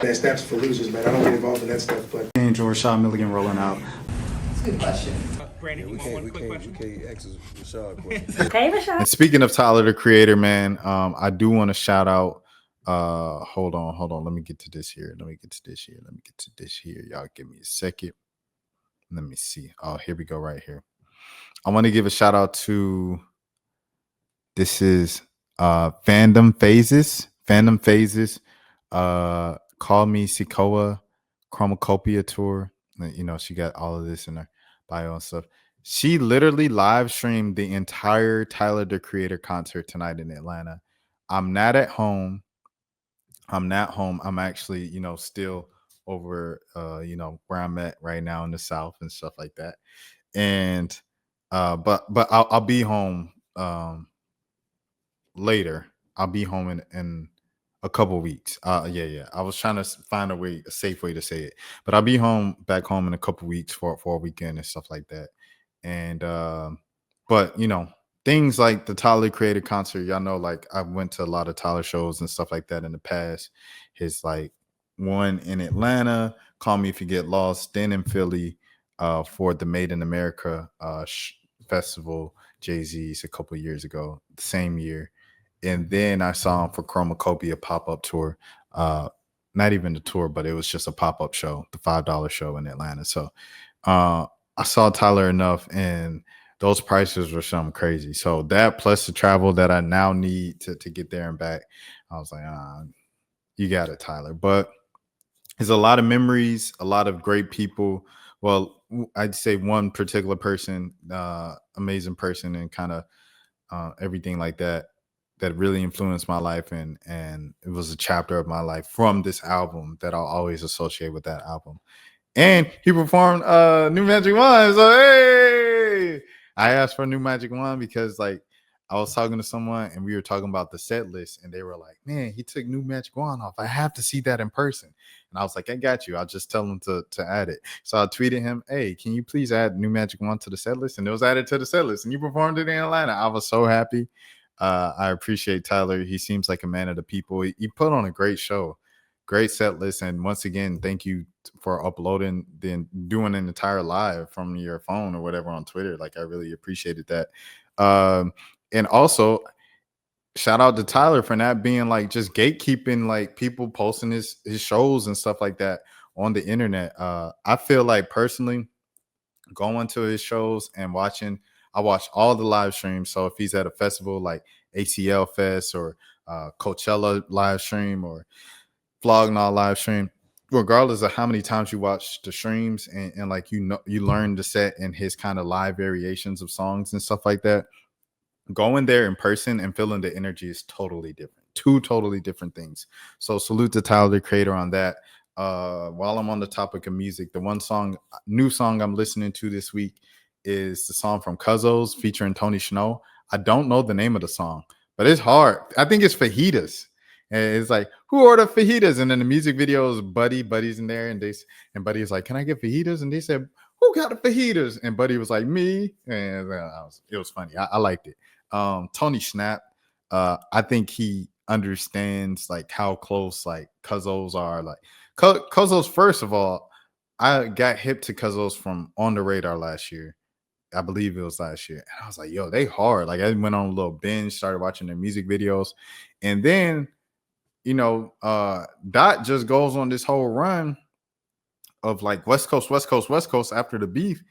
That snaps for losers, man. I don't get involved in that stuff, but Angel Rashad Milligan rolling out. That's a good question. Brandon, We you want one can't, we quick can't, we question? can't ask Rashad questions. Hey, Rashad. And speaking of Tyler the Creator, man, I do want to shout out. Hold on. Let me get to this here. Y'all give me a second. Let me see. Oh, here we go, right here. I want to give a shout out to this is Fandom Phases. Call Me Sikoa Chromacopia tour. You know, she got all of this in her bio and stuff. She literally live streamed the entire Tyler the Creator concert tonight in Atlanta. I'm not at home. I'm actually, you know, still over you know, where I'm at right now in the South and stuff like that. And but I'll be home later. I'll be home in a couple weeks. Yeah. I was trying to find a safe way to say it, but I'll be back home in a couple weeks for a weekend and stuff like that. And but you know, things like the Tyler Creator concert, y'all know, like I went to a lot of Tyler shows and stuff like that in the past. His like one in Atlanta, Call Me If You Get Lost, then in Philly for the Made in America festival, Jay-Z's a couple years ago, the same year. And then I saw him for Chromacopia pop-up tour. Not even the tour, but it was just a pop-up show, the $5 show in Atlanta. So I saw Tyler enough, and those prices were something crazy. So that plus the travel that I now need to get there and back, I was like, you got it, Tyler. But there's a lot of memories, a lot of great people. Well, I'd say one particular person, amazing person, and kind of everything like that really influenced my life, and it was a chapter of my life from this album that I'll always associate with that album. And he performed New Magic Wand. So hey, I asked for New Magic Wand because like I was talking to someone and we were talking about the set list, and they were like, man, he took New Magic Wand off. I have to see that in person. And I was like, I got you. I'll just tell him to add it. So I tweeted him, hey, can you please add New Magic Wand to the set list? And it was added to the set list, and you performed it in Atlanta. I was so happy. I appreciate Tyler. He seems like a man of the people. He put on a great show, great set list. And once again, thank you for uploading, then doing an entire live from your phone or whatever on Twitter. Like, I really appreciated that. And also, shout out to Tyler for not being like just gatekeeping, like people posting his shows and stuff like that on the internet. I feel like personally going to his shows and watching, I watch all the live streams. So if he's at a festival like ACL Fest or Coachella live stream or Vlognaw live stream, regardless of how many times you watch the streams and like, you know, you learn the set and his kind of live variations of songs and stuff like that, going there in person and feeling the energy is totally different. Two totally different things. So salute to Tyler the Creator on that. While I'm on the topic of music, the new song I'm listening to this week is the song from Cuzzosx featuring Tony Snow. I don't know the name of the song, but it's hard. I think it's Fajitas. And it's like, who ordered fajitas? And then the music video is Buddy's in there, and Buddy's like, can I get fajitas? And they said, who got the fajitas? And Buddy was like, me. And it was funny. I liked it. Tony Snap, I think he understands like how close like Cuzzosx are. Like Cuzzosx, first of all, I got hip to Cuzzosx from On the Radar last year. I believe it was last year. And I was like, yo, they hard. Like, I went on a little binge, started watching their music videos. And then, you know, Dot just goes on this whole run of like West Coast after the beef.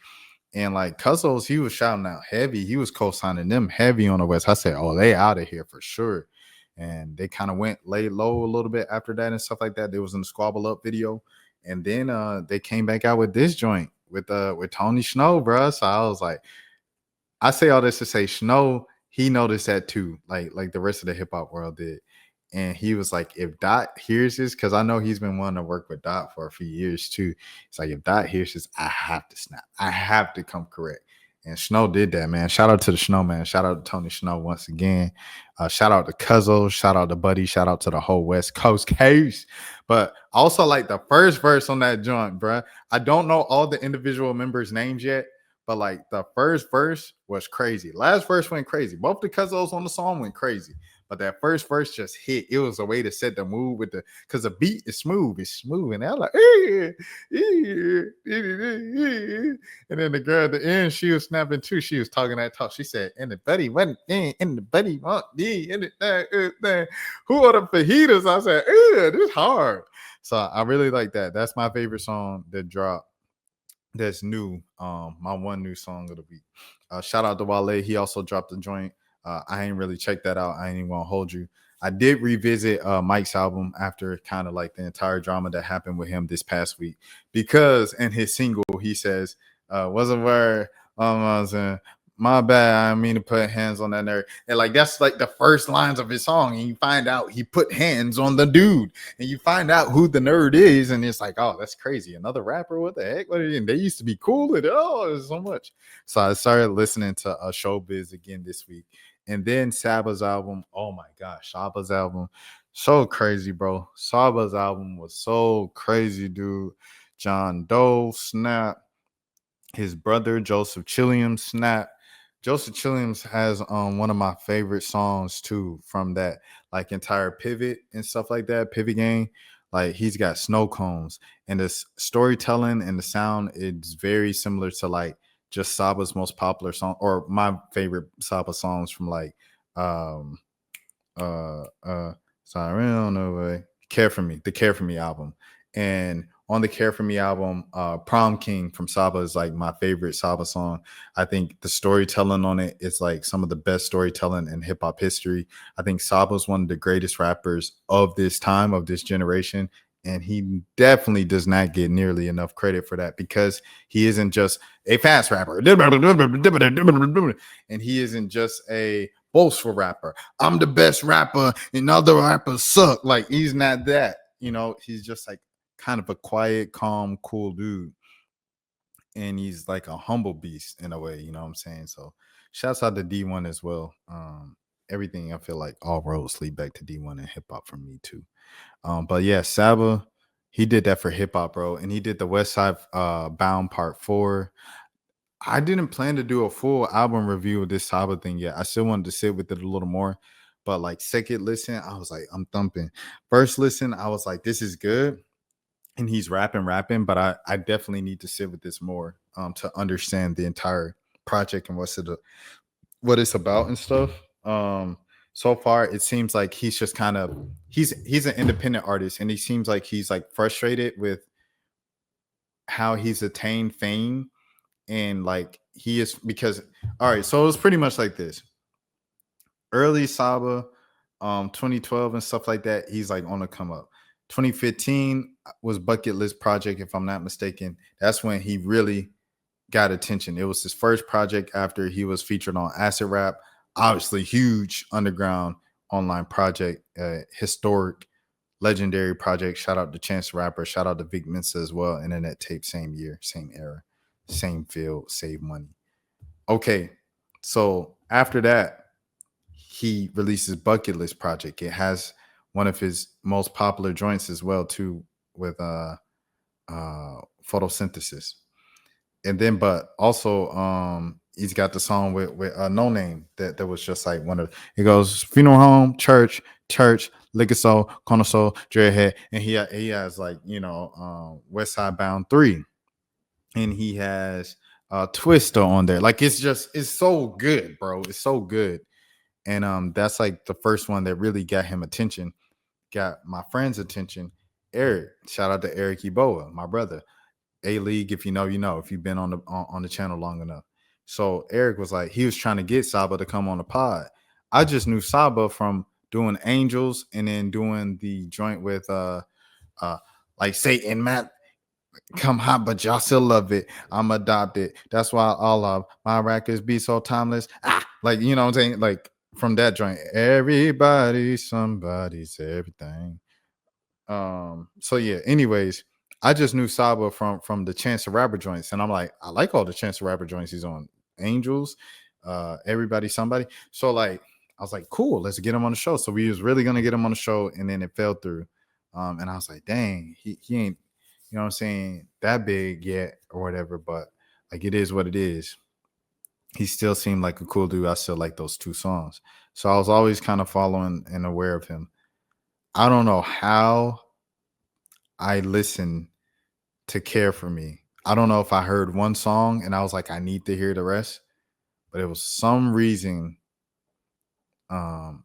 And like Cuzzosx, he was shouting out heavy. He was co-signing them heavy on the West. I said, oh, they out of here for sure. And they kind of laid low a little bit after that and stuff like that. They was in the Squabble Up video. And then they came back out with this joint with Tony Snow, bro. So I was like, I say all this to say Snow, he noticed that too, like the rest of the hip hop world did. And he was like, if Dot hears this, because I know he's been wanting to work with Dot for a few years too. It's like, if Dot hears this, I have to snap. I have to come correct. And Snow did that, man. Shout out to the Snow, man. Shout out to Tony Snow once again. Shout out to Cuzzosx. Shout out to Buddy. Shout out to the whole West Coast case. But also like the first verse on that joint, bro. I don't know all the individual members' names yet, but like the first verse was crazy. Last verse went crazy. Both the Cuzzosx on the song went crazy. but that first verse just hit. It was a way to set the mood with because the beat is smooth. It's smooth, and I was like, and then the girl at the end, she was snapping too. She was talking that talk. She said, "And the buddy went in the buddy want me in the who are the fajitas?" I said, "This hard." So I really like that. That's my favorite song that dropped. That's new. My one new song of the week. Shout out to Wale. He also dropped a joint. I ain't really checked that out. I ain't even gonna hold you. I did revisit Mike's album after kind of like the entire drama that happened with him this past week, because in his single he says, "Was a word, my bad. I didn't mean to put hands on that nerd." And like that's like the first lines of his song, and you find out he put hands on the dude, and you find out who the nerd is, and it's like, oh, that's crazy. Another rapper? What the heck? And they used to be cool. And there's so much. So I started listening to Showbiz again this week, and then Saba's album. Oh my gosh, Saba's album, so crazy, bro. Saba's album was so crazy, dude. John Doe, snap. His brother Joseph Chilliam, snap. Joseph Chilliams has one of my favorite songs too from that like entire pivot and stuff like that, pivot game. Like he's got snow cones, and the storytelling and the sound is very similar to like just Saba's most popular song, or my favorite Saba songs from like um sorry, I don't know, Care for Me, the Care for Me album. And on the Care for Me album, Prom King from Saba is like my favorite Saba song. I think the storytelling on it is like some of the best storytelling in hip hop history. I think Saba is one of the greatest rappers of this time, of this generation. And he definitely does not get nearly enough credit for that, because he isn't just a fast rapper, and he isn't just a boastful rapper. I'm the best rapper and other rappers suck. Like he's not that, he's just like kind of a quiet, calm, cool dude. And he's like a humble beast in a way, you know what I'm saying? So shouts out to D1 as well. Everything, I feel like all roads lead back to D1 and hip hop for me too. But yeah, Saba, he did that for hip hop, bro. And he did the West Side Bound Part 4. I didn't plan to do a full album review of this Saba thing yet. I still wanted to sit with it a little more. But like second listen, I was like, I'm thumping. First listen, I was like, this is good. And he's rapping, but I definitely need to sit with this more to understand the entire project and what it's about and stuff. So far it seems like he's just kind of he's an independent artist, and he seems like he's like frustrated with how he's attained fame. And like he is, because all right, so it was pretty much like this. Early Saba, 2012 and stuff like that, he's like on the come up. 2015 was Bucket List Project, if I'm not mistaken. That's when he really got attention. It was his first project after he was featured on Acid Rap. Obviously, huge underground online project, historic, legendary project. Shout out to Chance the Rapper. Shout out to Vic Mensa as well. Internet Tape, same year, same era, same field, save money. Okay, so after that, he releases Bucket List Project. It has one of his most popular joints as well too, with Photosynthesis. And then but also he's got the song with No Name that was just like one of, it goes funeral home, church, liquor soul, corner soul, dreadhead. And he has like, West Side Bound 3, and he has Twister on there. Like it's so good, bro. It's so good. And that's like the first one that really got him attention, got my friend's attention. Eric, shout out to Eric Eboa, my brother. A League, if you know, if you've been on the channel long enough. So Eric was like, he was trying to get Saba to come on the pod. I just knew Saba from doing Angels, and then doing the joint with like Satan Matt come hot, but y'all still love it. I'm adopted. That's why all of my records be so timeless. Like, you know what I'm saying? Like from that joint, everybody, somebody's everything. So yeah, anyways, I just knew Saba from the Chance the Rapper joints, and I'm like, I like all the Chance the Rapper joints he's on. Angels, everybody, somebody. So like I was like, cool, let's get him on the show. So we was really gonna get him on the show, and then it fell through. And I was like, dang, he ain't, you know what I'm saying, that big yet or whatever, but like it is what it is. he still seemed like a cool dude. I still like those 2 songs. So I was always kind of following and aware of him. I don't know how I listened to Care for Me. I don't know if I heard one song and I was like, I need to hear the rest, but it was some reason, um,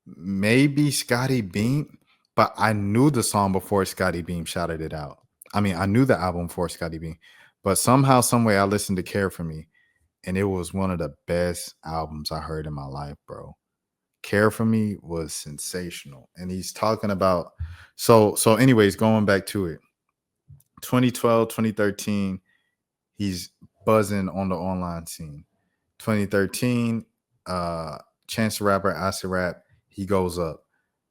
maybe Scotty Beam, but I knew the song before Scotty Beam shouted it out. I mean, I knew the album before Scotty Beam, but somehow, some way, I listened to Care for Me, and it was one of the best albums I heard in my life, bro. Care for Me was sensational, and he's talking about so. Anyways, going back to it, 2012, 2013, he's buzzing on the online scene. 2013, Chance the Rapper, Acid Rap, he goes up.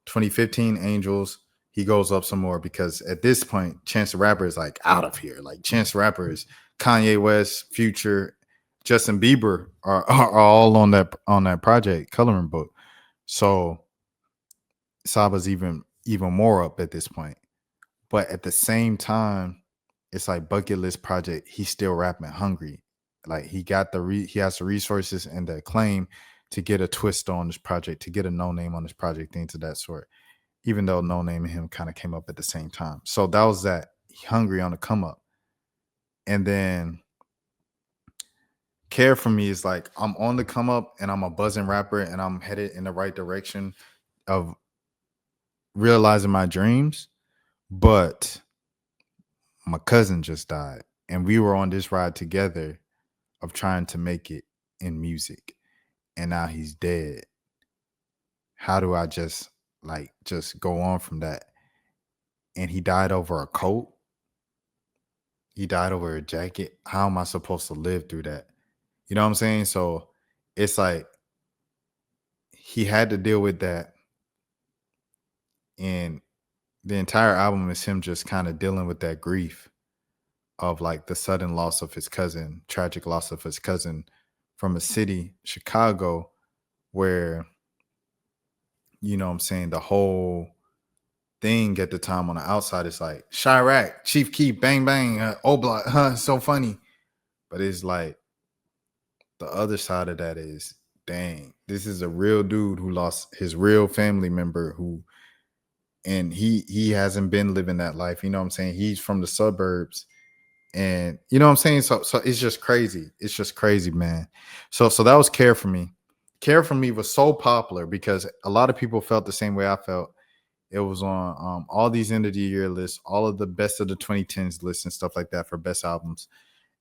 2015, Angels, he goes up some more because at this point, Chance the Rapper is like out of here. Like Chance the Rapper is Kanye West, Future, Justin Bieber are all on that project, Coloring Book. So Saba's even more up at this point. But at the same time, it's like bucket list project. He's still rapping hungry. Like he got he has the resources and the acclaim to get a twist on this project, to get a no name on this project, things of that sort. Even though no name and him kind of came up at the same time. So that was that. Hungry on the come up. And then Care for Me is like I'm on the come up and I'm a buzzing rapper and I'm headed in the right direction of realizing my dreams. But my cousin just died. And we were on this ride together of trying to make it in music. And now he's dead. How do I just go on from that? And he died over a coat. He died over a jacket. How am I supposed to live through that? You know what I'm saying? So it's like he had to deal with that. And the entire album is him just kind of dealing with that grief of like the sudden loss of his cousin, tragic loss of his cousin from a city, Chicago, where, you know what I'm saying, the whole thing at the time on the outside is like Chirac, Chief Keef, bang, bang, Oblak, so funny. But it's like the other side of that is, dang, this is a real dude who lost his real family member and he hasn't been living that life. You know what I'm saying? He's from the suburbs. And you know what I'm saying? So it's just crazy. It's just crazy, man. So that was Care for Me. Care for Me was so popular because a lot of people felt the same way I felt. It was on all these end of the year lists, all of the best of the 2010s lists and stuff like that for best albums.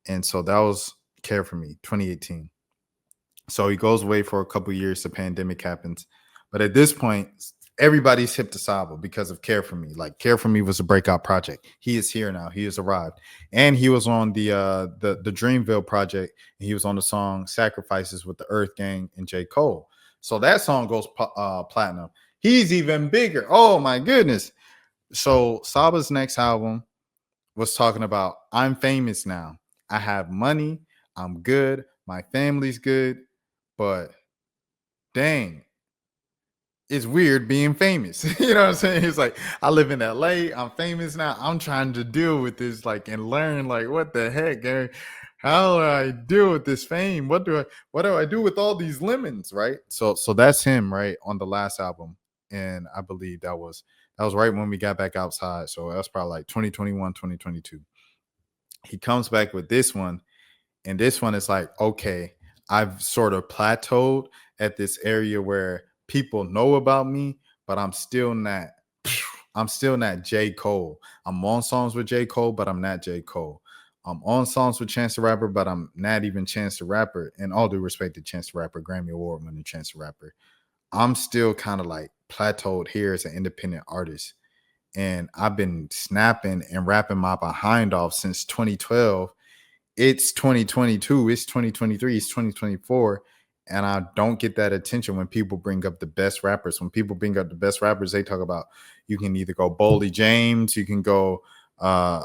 And so that was Care for Me, 2018. So he goes away for a couple years. The pandemic happens. But at this point, everybody's hip to Saba because of Care for Me. Like Care for Me was a breakout project. He is here now. He has arrived. And he was on the Dreamville project. And he was on the song Sacrifices with the Earth Gang and J. Cole. So that song goes platinum. He's even bigger. Oh my goodness. So Saba's next album was talking about I'm famous now. I have money. I'm good. My family's good. But dang, it's weird being famous. You know what I'm saying? It's like I live in LA. I'm famous now. I'm trying to deal with this, like, and learn, like, what the heck, Gary? How do I deal with this fame? What do I do with all these lemons? Right. So that's him, right, on the last album. And I believe that was right when we got back outside. So that's probably like 2021, 2022. He comes back with this one. And this one is like, okay, I've sort of plateaued at this area where people know about me, but I'm still not J. Cole. I'm on songs with J. Cole, but I'm not J. Cole. I'm on songs with Chance the Rapper, but I'm not even Chance the Rapper. And all due respect to Chance the Rapper, Grammy Award winning Chance the Rapper. I'm still kind of like plateaued here as an independent artist. And I've been snapping and rapping my behind off since 2012. It's 2022, it's 2023, it's 2024, and I don't get that attention when people bring up the best rappers. When people bring up the best rappers, they talk about you can either go Boldy James, you can go Earl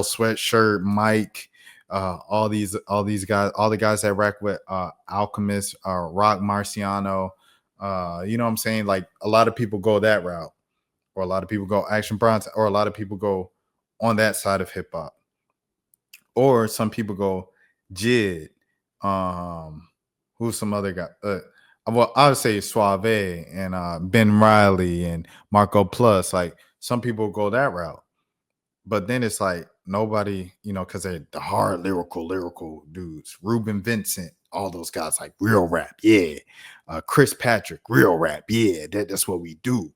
Sweatshirt, Mike, all these guys, all the guys that rap with Alchemist, Rock Marciano, you know what I'm saying? Like a lot of people go that route, or a lot of people go Action Bronson, or a lot of people go on that side of hip hop. Or some people go Jid. Who's some other guy? Well, I would say Suave and Ben Riley and Marco Plus. Like some people go that route, but then it's like nobody, because they're the hard lyrical dudes. Ruben Vincent, all those guys, like real rap, yeah. Chris Patrick, real rap, yeah. That's what we do.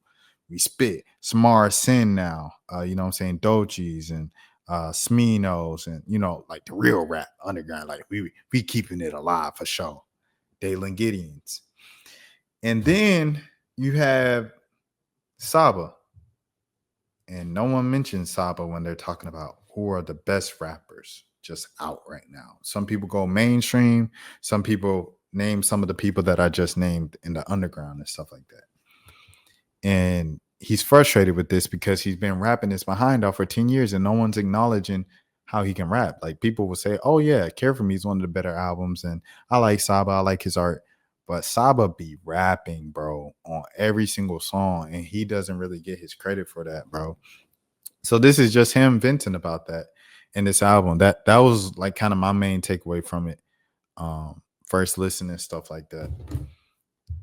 We spit. Samara Sin now, you know what I'm saying? Dochi's and Sminos and like the real rap underground. Like we keeping it alive for sure. Dalen Gideons. And then you have Saba. And no one mentions Saba when they're talking about who are the best rappers just out right now. Some people go mainstream. Some people name some of the people that I just named in the underground and stuff like that. And he's frustrated with this because he's been rapping his behind off for 10 years and no one's acknowledging how he can rap. Like people will say, oh yeah, Care For Me is one of the better albums. And I like Saba. I like his art. But Saba be rapping, bro, on every single song. And he doesn't really get his credit for that, bro. So this is just him venting about that in this album. That was like kind of my main takeaway from it. First listen and stuff like that.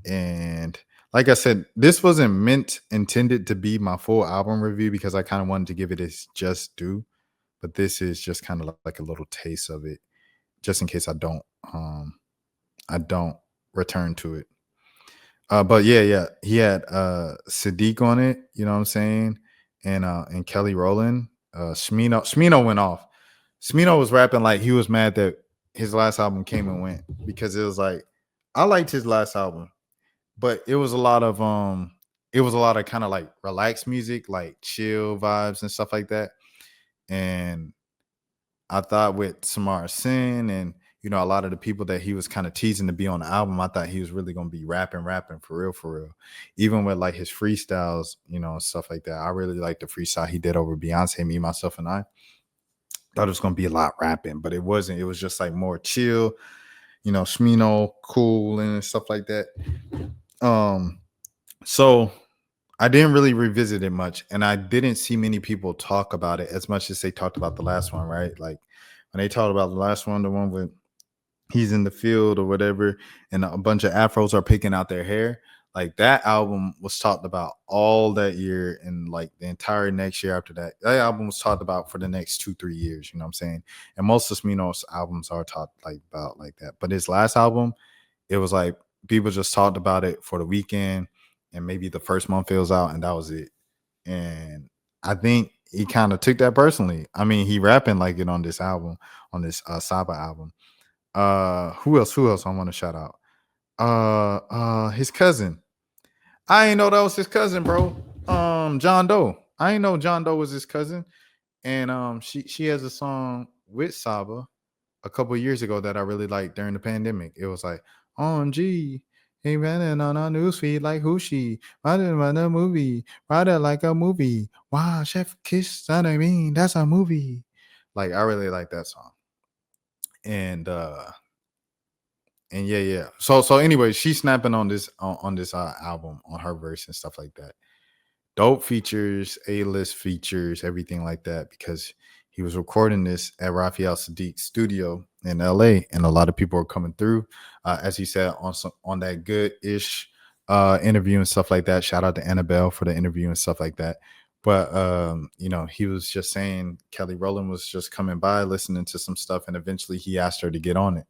And like I said, this wasn't intended to be my full album review because I kind of wanted to give it its just due. But this is just kind of like a little taste of it, just in case I don't return to it. But yeah, he had Sadiq on it, you know what I'm saying, and Kelly Rowland. Smino went off. Smino was rapping like he was mad that his last album came and went because it was like I liked his last album, but it was a lot of kind of like relaxed music, like chill vibes and stuff like that. And I thought with Samara Sin and a lot of the people that he was kind of teasing to be on the album, I thought he was really gonna be rapping for real. Even with like his freestyles, and stuff like that. I really liked the freestyle he did over Beyonce, Me, Myself, and I. Thought it was gonna be a lot rapping, but it wasn't. It was just like more chill, Smino, cool, and stuff like that. So I didn't really revisit it much, and I didn't see many people talk about it as much as they talked about the last one, right? Like when they talked about the last one, the one with He's in the Field or whatever, and a bunch of afros are picking out their hair. Like that album was talked about all that year and like the entire next year after that. That album was talked about for the next 2-3 years, you know what I'm saying? And most of Smino's albums are talked like about like that. But his last album, it was like people just talked about it for the weekend and maybe the first month it was out and that was it. And I think he kind of took that personally. I mean, he rapping like it on this album, on this Saba album. Who else I want to shout out? His cousin. I ain't know that was his cousin, bro. John Doe. I ain't know John Doe was his cousin. And she has a song with Saba a couple years ago that I really liked during the pandemic. It was like, OMG, he running on our newsfeed like who she? Running on a movie, ride it like a movie. Wow, Chef Kiss, that I mean, that's a movie. Like I really like that song. And yeah. So anyway, she's snapping on this album on her verse and stuff like that. Dope features, A-list features, everything like that, because he was recording this at Raphael Sadiq's studio in LA, and a lot of people are coming through. As he said on that good-ish interview and stuff like that. Shout out to Annabelle for the interview and stuff like that. But he was just saying Kelly Rowland was just coming by, listening to some stuff, and eventually he asked her to get on it.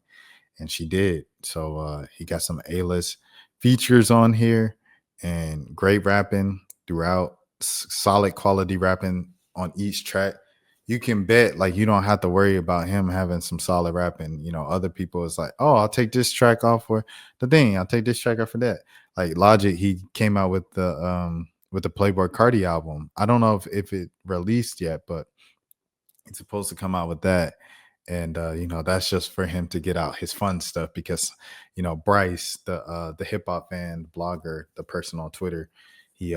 And she did. So he got some A-list features on here and great rapping throughout, solid quality rapping on each track. You can bet like you don't have to worry about him having some solid rapping. Other people is like, oh, I'll take this track off for the thing. I'll take this track off for that. Like Logic, he came out with the Playboy Cardi album. I don't know if it released yet, but it's supposed to come out with that. And that's just for him to get out his fun stuff because Bryce, the hip hop fan blogger, the person on Twitter, he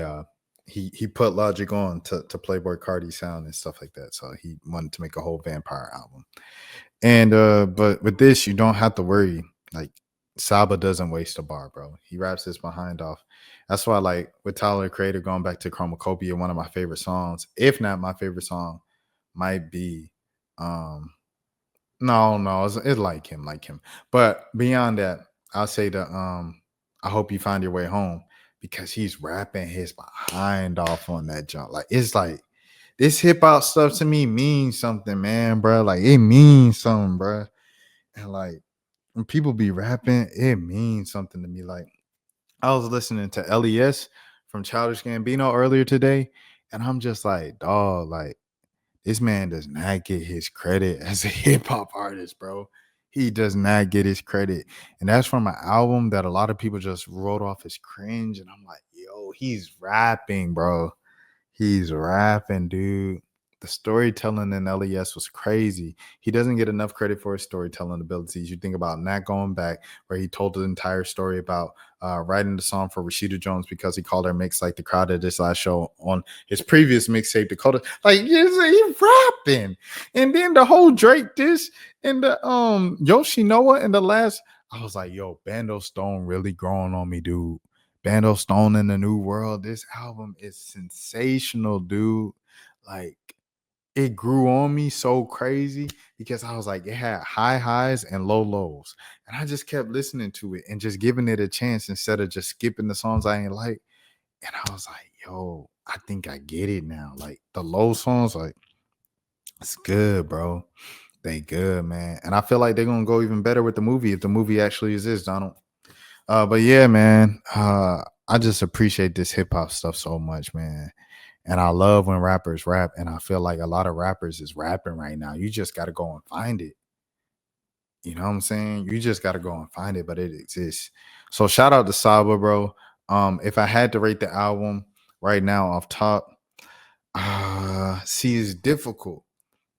put Logic on to Playboy Cardi sound and stuff like that. So he wanted to make a whole vampire album. And but with this, you don't have to worry. Like Saba doesn't waste a bar, bro. He raps his behind off. That's why, like with Tyler the Creator, going back to Chromacopia, one of my favorite songs, if not my favorite song, might be No, it's like him. But beyond that, I'll say I hope you find your way home because he's rapping his behind off on that jump. Like it's like this hip hop stuff to me means something, man, bro. Like it means something, bro. And like when people be rapping, it means something to me. Like I was listening to LES from Childish Gambino earlier today, and I'm just like, dog, like this man does not get his credit as a hip hop artist, bro. He does not get his credit. And that's from an album that a lot of people just wrote off as cringe. And I'm like, yo, he's rapping, bro. He's rapping, dude. The storytelling in LES was crazy. He doesn't get enough credit for his storytelling abilities. You think about Not Going Back, where he told the entire story about writing the song for Rashida Jones because he called her mix like the crowd at this last show on his previous mixtape, Dakota. Like, he's rapping. And then the whole Drake diss and the Yoshinoa and the last, I was like, yo, Bando Stone really growing on me, dude. Bando Stone in the New World. This album is sensational, dude. Like it grew on me so crazy because I was like, it had high highs and low lows. And I just kept listening to it and just giving it a chance instead of just skipping the songs I ain't like. And I was like, yo, I think I get it now. Like the low songs, like it's good, bro. They good, man. And I feel like they're gonna go even better with the movie if the movie actually exists, Donald. But yeah, man. I just appreciate this hip hop stuff so much, man. And I love when rappers rap, and I feel like a lot of rappers is rapping right now. You just got to go and find it. You know what I'm saying? You just got to go and find it, but it exists. So shout out to Saba, bro. If I had to rate the album right now off top, see, it's difficult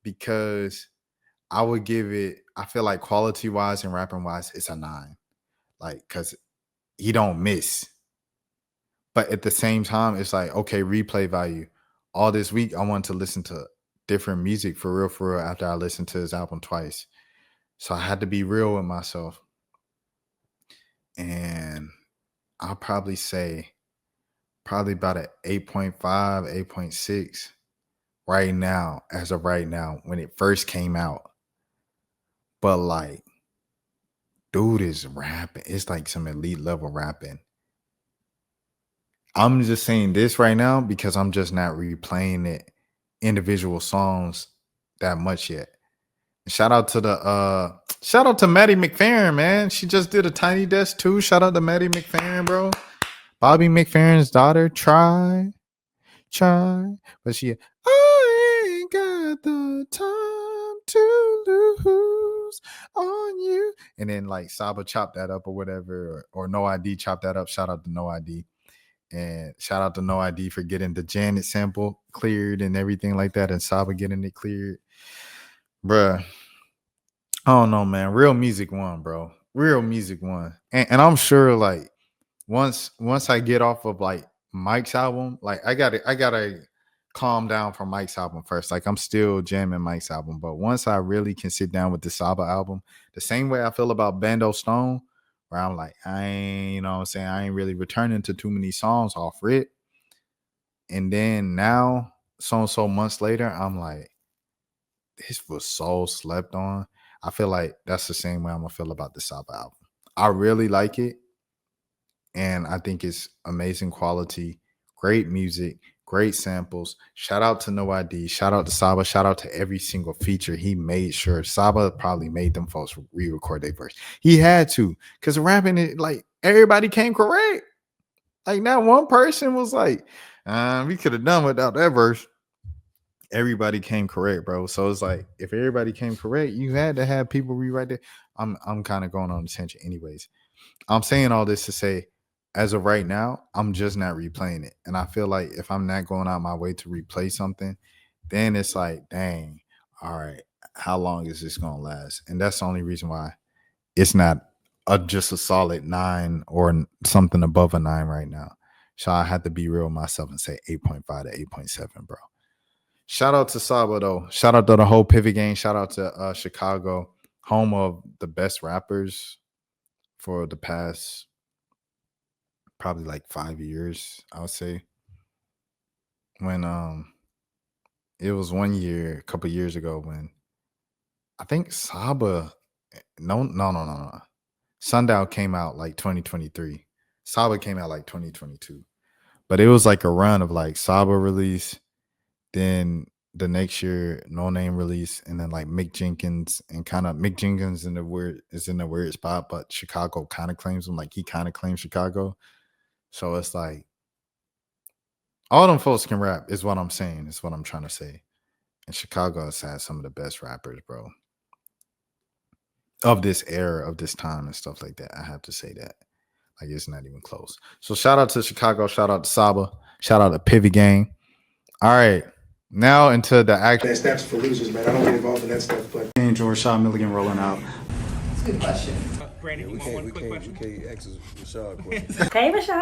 because I would give it. I feel like quality wise and rapping wise, it's a 9. Like, cause he don't miss. But at the same time, it's like, okay, replay value. All this week, I wanted to listen to different music for real, after I listened to his album twice. So I had to be real with myself. And I'll probably say probably about an 8.5, 8.6 right now, as of right now, when it first came out. But like, dude is rapping. It's like some elite level rapping. I'm just saying this right now because I'm just not replaying it individual songs that much yet. Shout out to Maddie McFerrin, man. She just did a Tiny Desk too. Shout out to Maddie McFerrin, bro. Bobby McFerrin's daughter. Try. But I ain't got the time to lose on you. And then like Saba chopped that up or whatever, or No ID chopped that up. Shout out to No ID. And shout out to No ID for getting the Janet sample cleared and everything like that, and Saba getting it cleared. Bruh, I don't know, man. Real music won, bro. Real music won. And I'm sure like once I get off of like Mike's album, like I gotta calm down from Mike's album first. Like I'm still jamming Mike's album, but once I really can sit down with the Saba album, the same way I feel about Bando Stone, where I'm like, I ain't, you know what I'm saying, I ain't really returning to too many songs off it. And then now, so months later, I'm like, this was so slept on. I feel like that's the same way I'm gonna feel about the Saba album. I really like it, and I think it's amazing quality, great music, great samples. Shout out to No ID, shout out to Saba, shout out to every single feature he made sure. Saba probably made them folks re-record their verse. He had to, because rapping it, like everybody came correct. Like not one person was like, we could have done without that verse. Everybody came correct, bro. So it's like if everybody came correct, you had to have people rewrite it. I'm kind of going on a tangent, anyways. I'm saying all this to say, as of right now, I'm just not replaying it, and I feel like if I'm not going out my way to replay something, then it's like, dang, all right, how long is this gonna last? And that's the only reason why it's not just a solid 9 or something above a 9 right now. So I had to be real with myself and say 8.5 to 8.7, bro. Shout out to Saba though. Shout out to the whole Pivot Gang. Shout out to Chicago, home of the best rappers for the past probably like 5 years, I would say. When it was one year, a couple years ago, when I think Saba. No. Sundown came out like 2023. Saba came out like 2022. But it was like a run of like Saba release, then the next year No Name release, and then like Mick Jenkins, and kind of Mick Jenkins in the weird spot, but Chicago kind of claims him, like he kind of claims Chicago. So it's like all them folks can rap is what I'm saying, is what I'm trying to say. And Chicago has had some of the best rappers, bro, of this era, of this time and stuff like that. I have to say that. Like it's not even close. So shout out to Chicago, shout out to Saba, shout out to Pivy Gang. All right. Now into the actual. That's for losers, man. I don't get involved in that stuff, but. Rashad Milligan rolling out. That's a good question. We can't ask Rashad questions. Hey, Rashad.